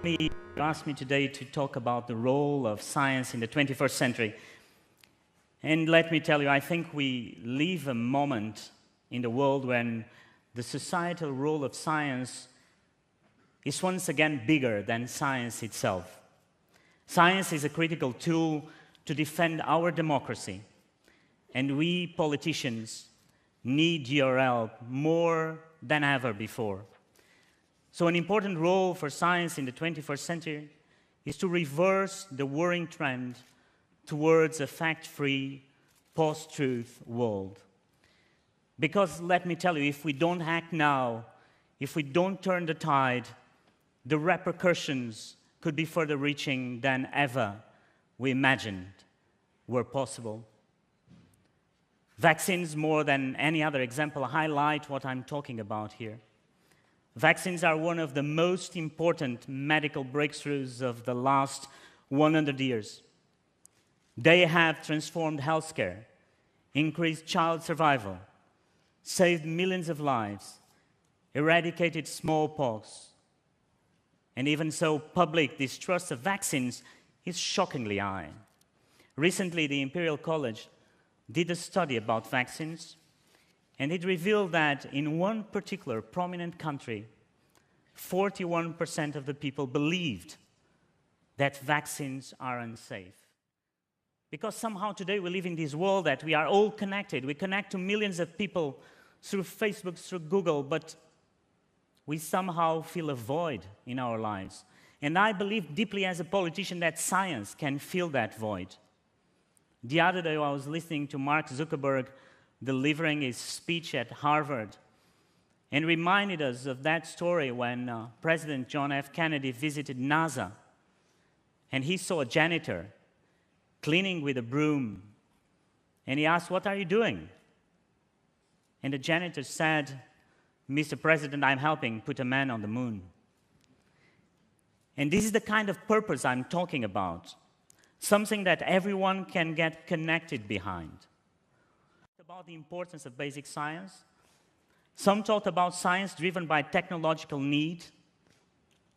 You asked me today to talk about the role of science in the 21st century. And let me tell you, I think we live a moment in the world when the societal role of science is once again bigger than science itself. Science is a critical tool to defend our democracy, and we politicians need your help more than ever before. So an important role for science in the 21st century is to reverse the worrying trend towards a fact-free, post-truth world. Because let me tell you, if we don't act now, if we don't turn the tide, the repercussions could be further reaching than ever we imagined were possible. Vaccines, more than any other example, highlight what I'm talking about here. Vaccines are one of the most important medical breakthroughs of the last 100 years. They have transformed healthcare, increased child survival, saved millions of lives, eradicated smallpox, and even so, public distrust of vaccines is shockingly high. Recently, the Imperial College did a study about vaccines, and it revealed that in one particular prominent country, 41% of the people believed that vaccines are unsafe. Because somehow today we live in this world that we are all connected. We connect to millions of people through Facebook, through Google, but we somehow feel a void in our lives. And I believe deeply as a politician that science can fill that void. The other day I was listening to Mark Zuckerberg delivering his speech at Harvard and reminded us of that story when President John F. Kennedy visited NASA and he saw a janitor cleaning with a broom and he asked, "What are you doing?" And the janitor said, "Mr. President, I'm helping put a man on the moon." And this is the kind of purpose I'm talking about. Something that everyone can get connected behind. About the importance of basic science. Some talked about science driven by technological need,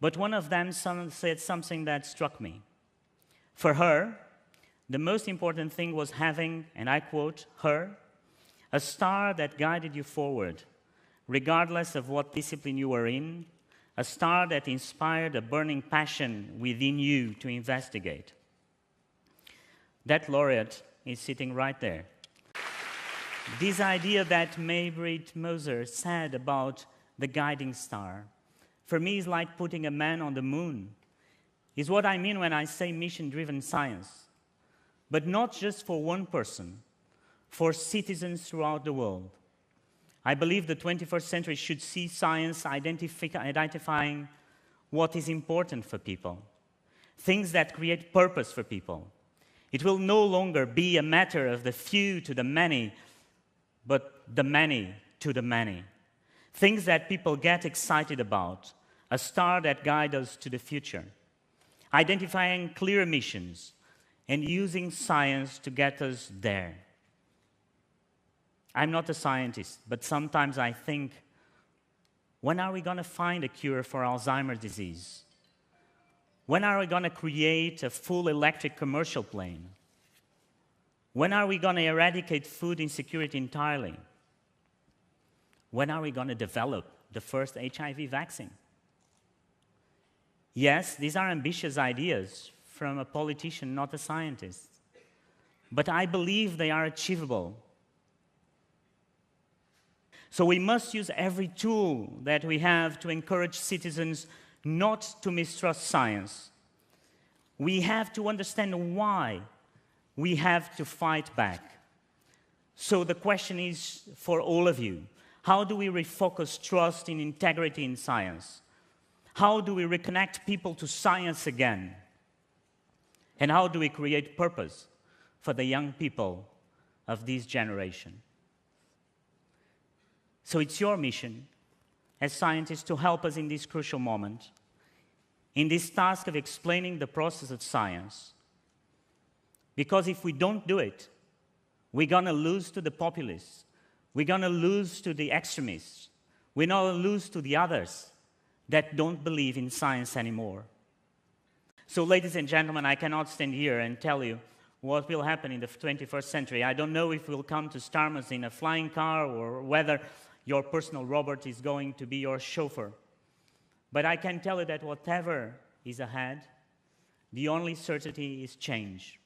but one of them said something that struck me. For her, the most important thing was having, and I quote her, "a star that guided you forward, regardless of what discipline you were in, a star that inspired a burning passion within you to investigate." That laureate is sitting right there. This idea that Maybrit Moser said about the guiding star, for me is like putting a man on the moon, is what I mean when I say mission-driven science. But not just for one person, for citizens throughout the world. I believe the 21st century should see science identifying what is important for people, things that create purpose for people. It will no longer be a matter of the few to the many, but the many to the many. Things that people get excited about, a star that guides us to the future. Identifying clear missions and using science to get us there. I'm not a scientist, but sometimes I think, when are we going to find a cure for Alzheimer's disease? When are we going to create a full electric commercial plane? When are we going to eradicate food insecurity entirely? When are we going to develop the first HIV vaccine? Yes, these are ambitious ideas from a politician, not a scientist. But I believe they are achievable. So we must use every tool that we have to encourage citizens not to mistrust science. We have to understand why we have to fight back. So the question is for all of you, how do we refocus trust in integrity in science? How do we reconnect people to science again? And how do we create purpose for the young people of this generation? So it's your mission as scientists to help us in this crucial moment, in this task of explaining the process of science. Because if we don't do it, we're going to lose to the populists. We're going to lose to the extremists. We're going to lose to the others that don't believe in science anymore. So, ladies and gentlemen, I cannot stand here and tell you what will happen in the 21st century. I don't know if we'll come to Starmus in a flying car or whether your personal robot is going to be your chauffeur. But I can tell you that whatever is ahead, the only certainty is change.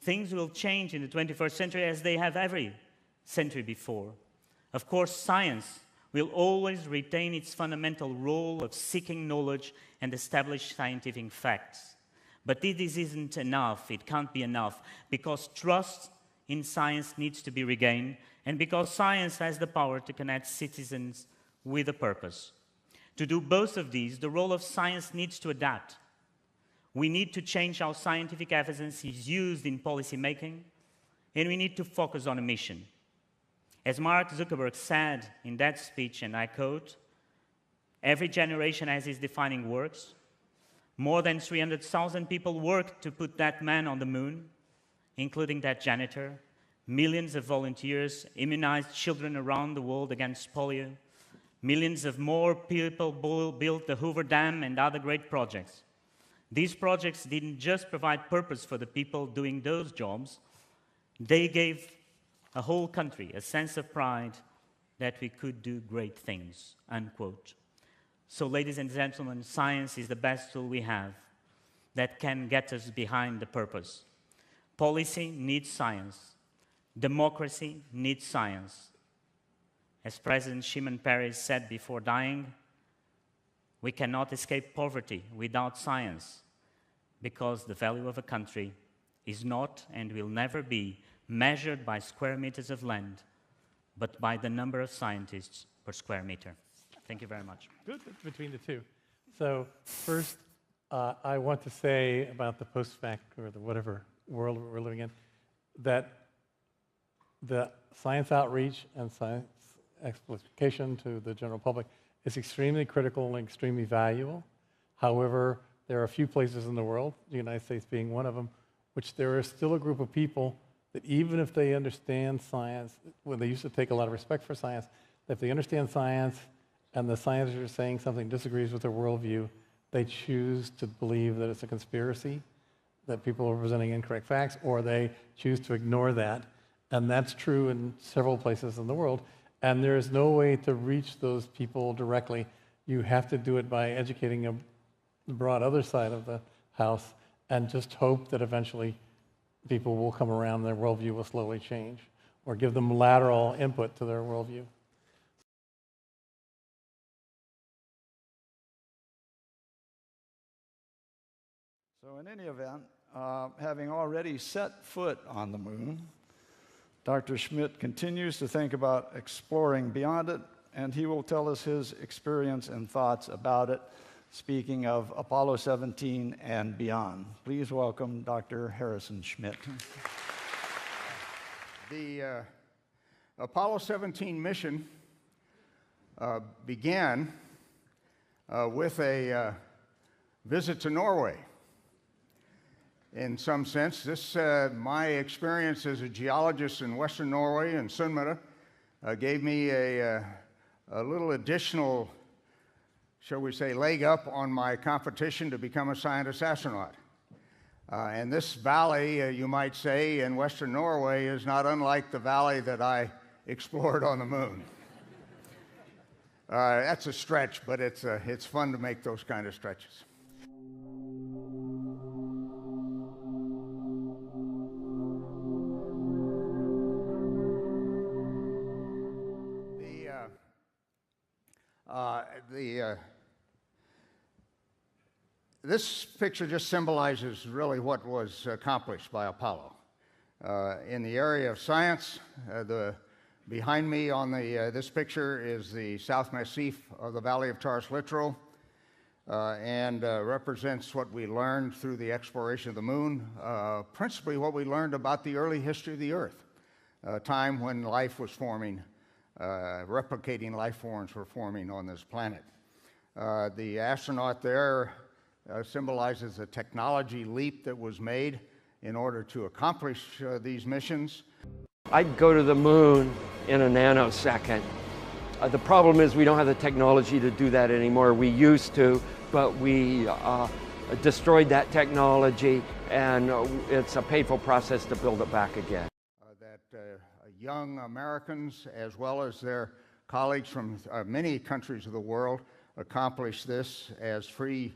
Things will change in the 21st century as they have every century before. Of course, science will always retain its fundamental role of seeking knowledge and establish scientific facts. But this isn't enough, it can't be enough, because trust in science needs to be regained, and because science has the power to connect citizens with a purpose. To do both of these, the role of science needs to adapt. We need to change how scientific evidence is used in policy making, and we need to focus on a mission. As Mark Zuckerberg said in that speech, and I quote, "Every generation has its defining works. More than 300,000 people worked to put that man on the moon, including that janitor. Millions of volunteers immunized children around the world against polio. Millions of more people built the Hoover Dam and other great projects. These projects didn't just provide purpose for the people doing those jobs, they gave a whole country a sense of pride that we could do great things," unquote. So, ladies and gentlemen, science is the best tool we have that can get us behind the purpose. Policy needs science. Democracy needs science. As President Shimon Peres said before dying, we cannot escape poverty without science, because the value of a country is not and will never be measured by square meters of land, but by the number of scientists per square meter. Thank you very much. Good between the two. So first, I want to say about the post-fact or the whatever world we're living in, that the science outreach and science explication to the general public is extremely critical and extremely valuable. However, there are a few places in the world, the United States being one of them, which there is still a group of people that even if they understand science, when they used to take a lot of respect for science, that if they understand science and the scientists are saying something disagrees with their worldview, they choose to believe that it's a conspiracy, that people are presenting incorrect facts, or they choose to ignore that. And that's true in several places in the world. And there is no way to reach those people directly. You have to do it by educating the broad other side of the house and just hope that eventually people will come around and their worldview will slowly change, or give them lateral input to their worldview. So in any event, having already set foot on the moon, Dr. Schmidt continues to think about exploring beyond it, and he will tell us his experience and thoughts about it, speaking of Apollo 17 and beyond. Please welcome Dr. Harrison Schmidt. The Apollo 17 mission began with a visit to Norway. In some sense, my experience as a geologist in Western Norway and Sunnmøre gave me a little additional, shall we say, leg up on my competition to become a scientist astronaut. And this valley, you might say, in Western Norway is not unlike the valley that I explored on the moon. That's a stretch, but it's fun to make those kind of stretches. This picture just symbolizes really what was accomplished by Apollo. In the area of science, behind me on this picture is the South Massif of the Valley of Taurus Littoral, and represents what we learned through the exploration of the moon, principally what we learned about the early history of the Earth, a time when life was forming, replicating life forms were forming on this planet. The astronaut there symbolizes a technology leap that was made in order to accomplish these missions. I'd go to the moon in a nanosecond. The problem is we don't have the technology to do that anymore. We used to, but we destroyed that technology, and it's a painful process to build it back again. Young Americans, as well as their colleagues from many countries of the world, accomplish this as free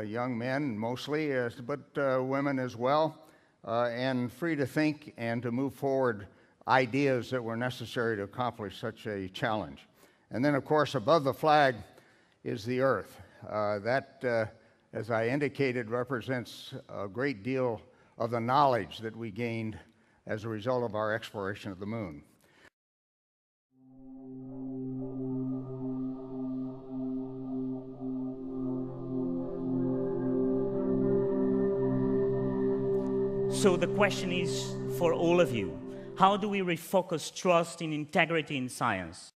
young men, mostly, but women as well, and free to think and to move forward ideas that were necessary to accomplish such a challenge. And then, of course, above the flag is the Earth. That, as I indicated, represents a great deal of the knowledge that we gained as a result of our exploration of the moon. So the question is for all of you, how do we refocus trust in integrity in science?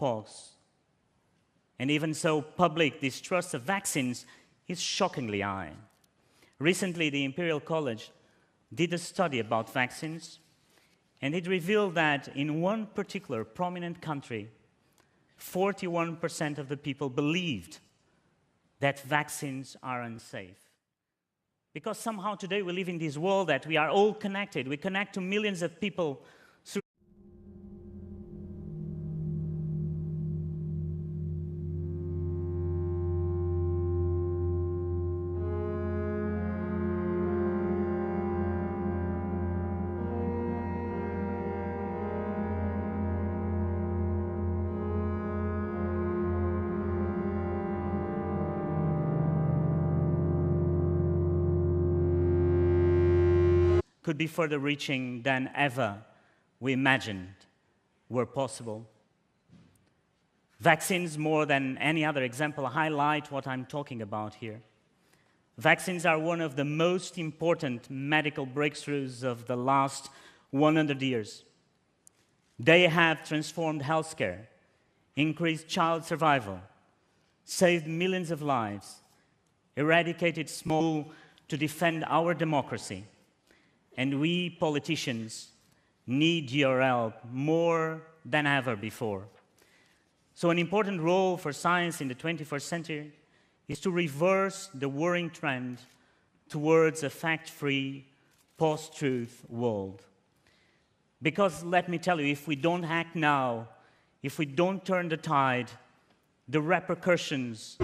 Smallpox. And even so, public distrust of vaccines is shockingly high. Recently, the Imperial College did a study about vaccines, and it revealed that in one particular prominent country, 41% of the people believed that vaccines are unsafe. Because somehow today we live in this world that we are all connected. We connect to millions of people through could be further reaching than ever we imagined were possible. Vaccines, more than any other example, highlight what I'm talking about here. Vaccines are one of the most important medical breakthroughs of the last 100 years. They have transformed healthcare, increased child survival, saved millions of lives, eradicated small to defend our democracy. And we politicians need your help more than ever before. So an important role for science in the 21st century is to reverse the worrying trend towards a fact-free, post-truth world. Because let me tell you, if we don't act now, if we don't turn the tide, the repercussions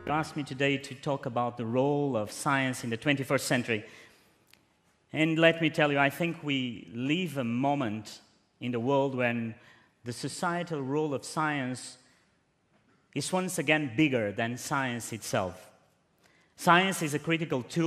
you asked me today to talk about the role of science in the 21st century. And let me tell you, I think we live a moment in the world when the societal role of science is once again bigger than science itself. Science is a critical tool